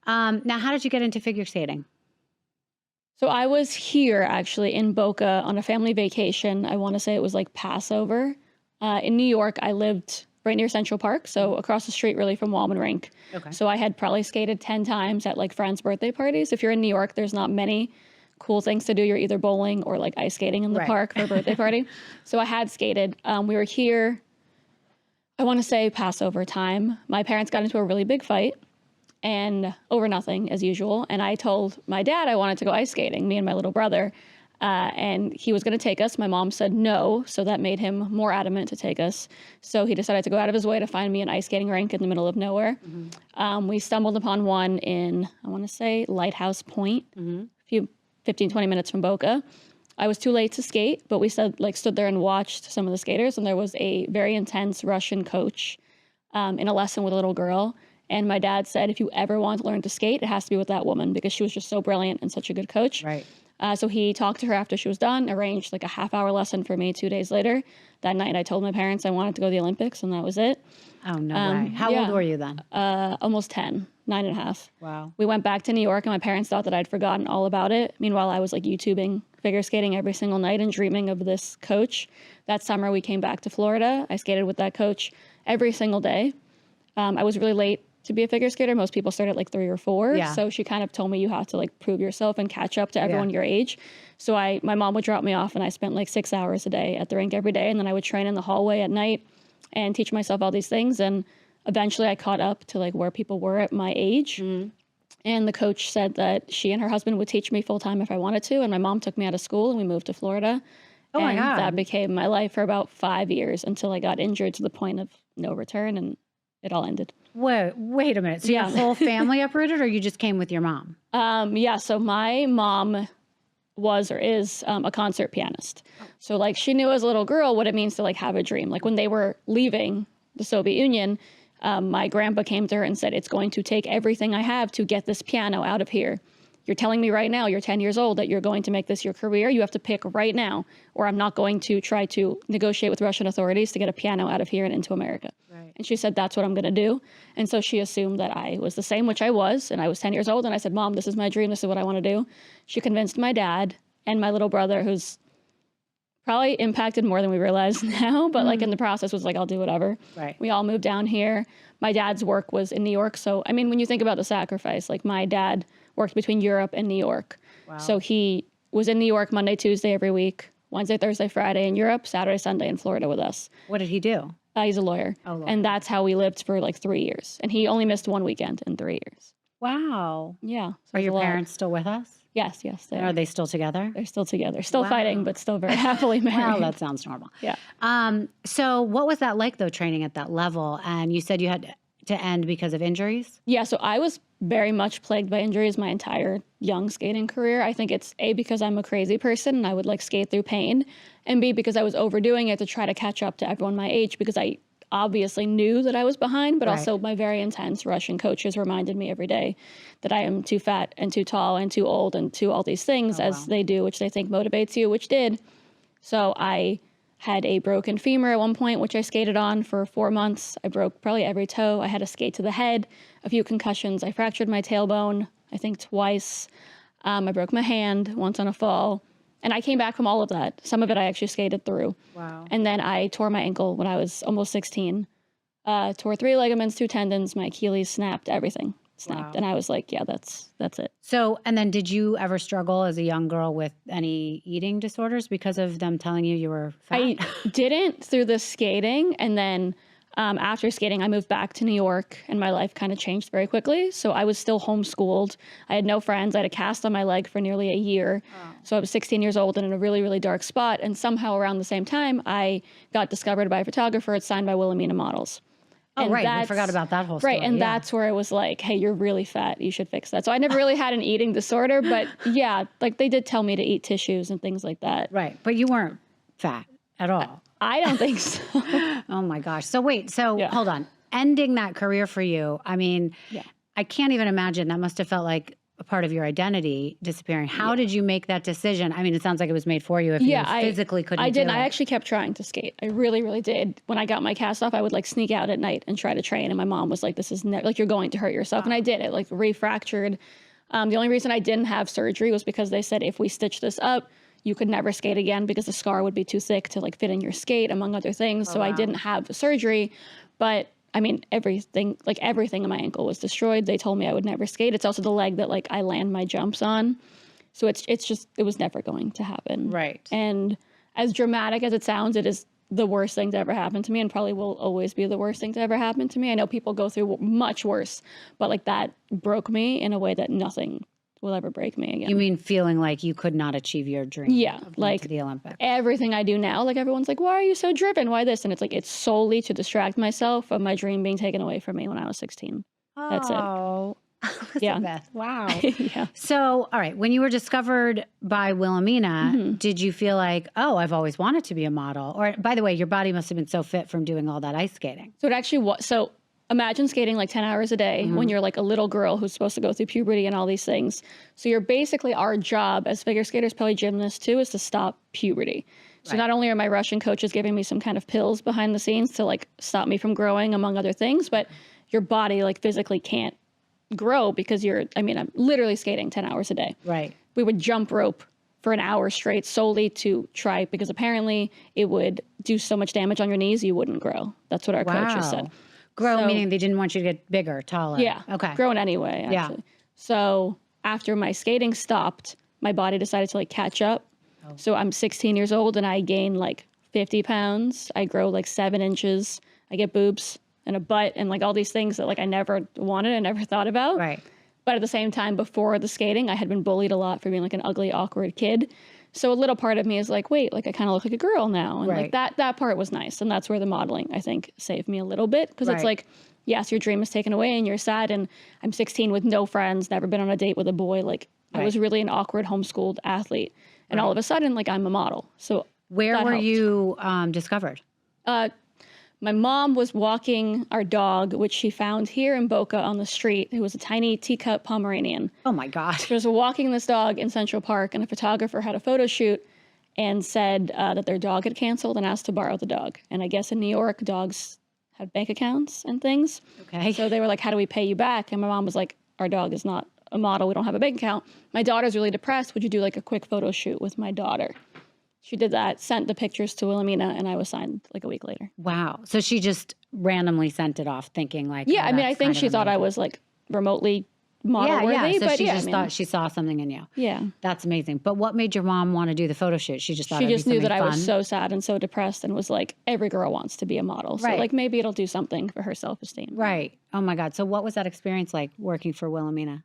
Now, how did you get into figure skating? So I was here actually in Boca on a family vacation. I want to say it was like Passover. In New York, I lived right near Central Park, so across the street really from rink. Okay. So I had probably skated 10 times at like friends' birthday parties. If you're in New York, there's not many cool things to do. You're either bowling or like ice skating in the park for a birthday party. So I had skated. We were here, I want to say Passover time. My parents got into a really big fight. And over nothing, as usual. And I told my dad I wanted to go ice skating, me and my little brother, and he was going to take us. My mom said no, so that made him more adamant to take us. So he decided to go out of his way to find me an ice skating rink in the middle of nowhere. We stumbled upon one in, I want to say, Lighthouse Point, a few 15, 20 minutes from Boca. I was too late to skate, but we stood there and watched some of the skaters, and there was a very intense Russian coach in a lesson with a little girl. And my dad said, if you ever want to learn to skate, it has to be with that woman because she was just so brilliant and such a good coach. Right. So he talked to her after she was done, arranged like a half-hour lesson for me 2 days later. That night I told my parents I wanted to go to the Olympics, and that was it. Oh, no way. How old were you then? Almost 10, 9.5. Wow. We went back to New York, and my parents thought that I'd forgotten all about it. Meanwhile, I was like YouTubing figure skating every single night and dreaming of this coach. That summer we came back to Florida. I skated with that coach every single day. I was really late to be a figure skater. Most people start at like 3 or 4. Yeah. So she kind of told me you have to like prove yourself and catch up to everyone your age. So my mom would drop me off, and I spent like 6 hours a day at the rink every day. And then I would train in the hallway at night and teach myself all these things. And eventually I caught up to like where people were at my age. And the coach said that she and her husband would teach me full time if I wanted to. And my mom took me out of school and we moved to Florida. Oh my God. That became my life for about 5 years until I got injured to the point of no return, and it all ended. Wait a minute. So your whole family uprooted, or you just came with your mom? Yeah. So my mom was or is a concert pianist. So like she knew as a little girl what it means to like have a dream. Like when they were leaving the Soviet Union, my grandpa came to her and said, it's going to take everything I have to get this piano out of here. You're telling me right now, you're 10 years old, that you're going to make this your career. You have to pick right now, or I'm not going to try to negotiate with Russian authorities to get a piano out of here and into America. Right. And she said, that's what I'm going to do. And so she assumed that I was the same, which I was. And I was 10 years old. And I said, Mom, this is my dream. This is what I want to do. She convinced my dad and my little brother, who's probably impacted more than we realize now, but like in the process was like, I'll do whatever. Right. We all moved down here. My dad's work was in New York. So, I mean, when you think about the sacrifice, like my dad worked between Europe and New York. Wow. So he was in New York Monday, Tuesday every week, Wednesday, Thursday, Friday in Europe, Saturday, Sunday in Florida with us. What did he do? He's a lawyer. Oh, lawyer. And that's how we lived for like 3 years. And he only missed one weekend in 3 years. Wow. Yeah. So Are your parents still with us? Yes. Are they still together? They're still together. Still fighting, but still very happily married. Well, that sounds normal. Yeah. So what was that like, though, training at that level? And you said you had to end because of injuries? Yeah, so I was very much plagued by injuries my entire young skating career. I think it's A, because I'm a crazy person and I would like skate through pain, and B, because I was overdoing it to try to catch up to everyone my age, because I obviously knew that I was behind, but also my very intense Russian coaches reminded me every day that I am too fat and too tall and too old and too all these things they do, which they think motivates you, which did. So I had a broken femur at one point, which I skated on for 4 months. I broke probably every toe. I had a skate to the head, a few concussions. I fractured my tailbone, I think twice. I broke my hand once on a fall. And I came back from all of that. Some of it I actually skated through. Wow. And then I tore my ankle when I was almost 16. Tore 3 ligaments, 2 tendons, my Achilles snapped, everything snapped. Wow. And I was like, yeah, that's it. So, and then did you ever struggle as a young girl with any eating disorders because of them telling you were fat? I didn't through the skating. And then after skating, I moved back to New York and my life kind of changed very quickly. So I was still homeschooled. I had no friends. I had a cast on my leg for nearly a year. Oh. So I was 16 years old and in a really, really dark spot. And somehow around the same time, I got discovered by a photographer. It's signed by Wilhelmina Models. Oh, and right. I forgot about that whole story. Right. And that's where it was like, hey, you're really fat. You should fix that. So I never really had an eating disorder. But yeah, like they did tell me to eat tissues and things like that. Right. But you weren't fat at all. I don't think so. Oh, my gosh. So wait. So hold on. Ending that career for you, I mean, I can't even imagine. That must have felt like a part of your identity disappearing. How did you make that decision? I mean, it sounds like it was made for you if you physically couldn't I did. do it. I actually kept trying to skate. I really, really did. When I got my cast off, I would like sneak out at night and try to train. And my mom was like, this is like, you're going to hurt yourself. And I did. It like refractured. The only reason I didn't have surgery was because they said if we stitch this up, you could never skate again because the scar would be too thick to like fit in your skate, among other things. So I didn't have surgery. But I mean, everything in my ankle was destroyed. They told me I would never skate. It's also the leg that like I land my jumps on. So it was never going to happen. Right. And as dramatic as it sounds, it is the worst thing to ever happen to me and probably will always be the worst thing to ever happen to me. I know people go through much worse, but like that broke me in a way that nothing will ever break me again. You mean feeling like you could not achieve your dream? Yeah, of like to the Olympics. Everything I do now, like everyone's like, why are you so driven? Why this? And it's like, it's solely to distract myself of my dream being taken away from me when I was 16. That's it. Oh, Elizabeth. Yeah. Wow. Yeah. So, all right, when you were discovered by Wilhelmina, did you feel like, oh, I've always wanted to be a model? Or, by the way, your body must have been so fit from doing all that ice skating. So it actually was. So imagine skating like 10 hours a day when you're like a little girl who's supposed to go through puberty and all these things. So you're basically, our job as figure skaters, probably gymnasts too, is to stop puberty. So not only are my Russian coaches giving me some kind of pills behind the scenes to like stop me from growing, among other things, but your body like physically can't grow because I'm literally skating 10 hours a day. Right. We would jump rope for an hour straight solely to try, because apparently it would do so much damage on your knees, you wouldn't grow. That's what our coaches said. Grow, So- meaning they didn't want you to get bigger, taller. Yeah. Okay. Growing anyway, actually. Yeah. So after my skating stopped, my body decided to like catch up. So I'm 16 years old and I gain like 50 pounds. I grow like 7 inches. I get boobs and a butt and like all these things that like I never wanted and never thought about. Right. But at the same time, before the skating, I had been bullied a lot for being like an ugly, awkward kid. So a little part of me is like, wait, like I kind of look like a girl now. And like that part was nice. And that's where the modeling, I think, saved me a little bit. Because it's like, yes, your dream is taken away and you're sad. And I'm 16 with no friends, never been on a date with a boy. Like I was really an awkward homeschooled athlete. And all of a sudden, like I'm a model. So where were you discovered? My mom was walking our dog, which she found here in Boca on the street. It was a tiny teacup Pomeranian. Oh my God. She was walking this dog in Central Park, and a photographer had a photo shoot and said that their dog had canceled and asked to borrow the dog. And I guess in New York, dogs have bank accounts and things. Okay. So they were like, how do we pay you back? And my mom was like, our dog is not a model. We don't have a bank account. My daughter's really depressed. Would you do like a quick photo shoot with my daughter? She did that, sent the pictures to Wilhelmina, and I was signed like a week later. Wow. So she just randomly sent it off thinking like, yeah, oh, I mean, I that's think kind she of thought I amazing. was like remotely model worthy. Yeah. So but she yeah, just thought she saw something in you. Yeah. That's amazing. But what made your mom want to do the photo shoot? She just thought She it'd just be knew that something I was fun? so sad and so depressed and was like, every girl wants to be a model. So like maybe it'll do something for her self-esteem. Right. Oh my God. So what was that experience like working for Wilhelmina?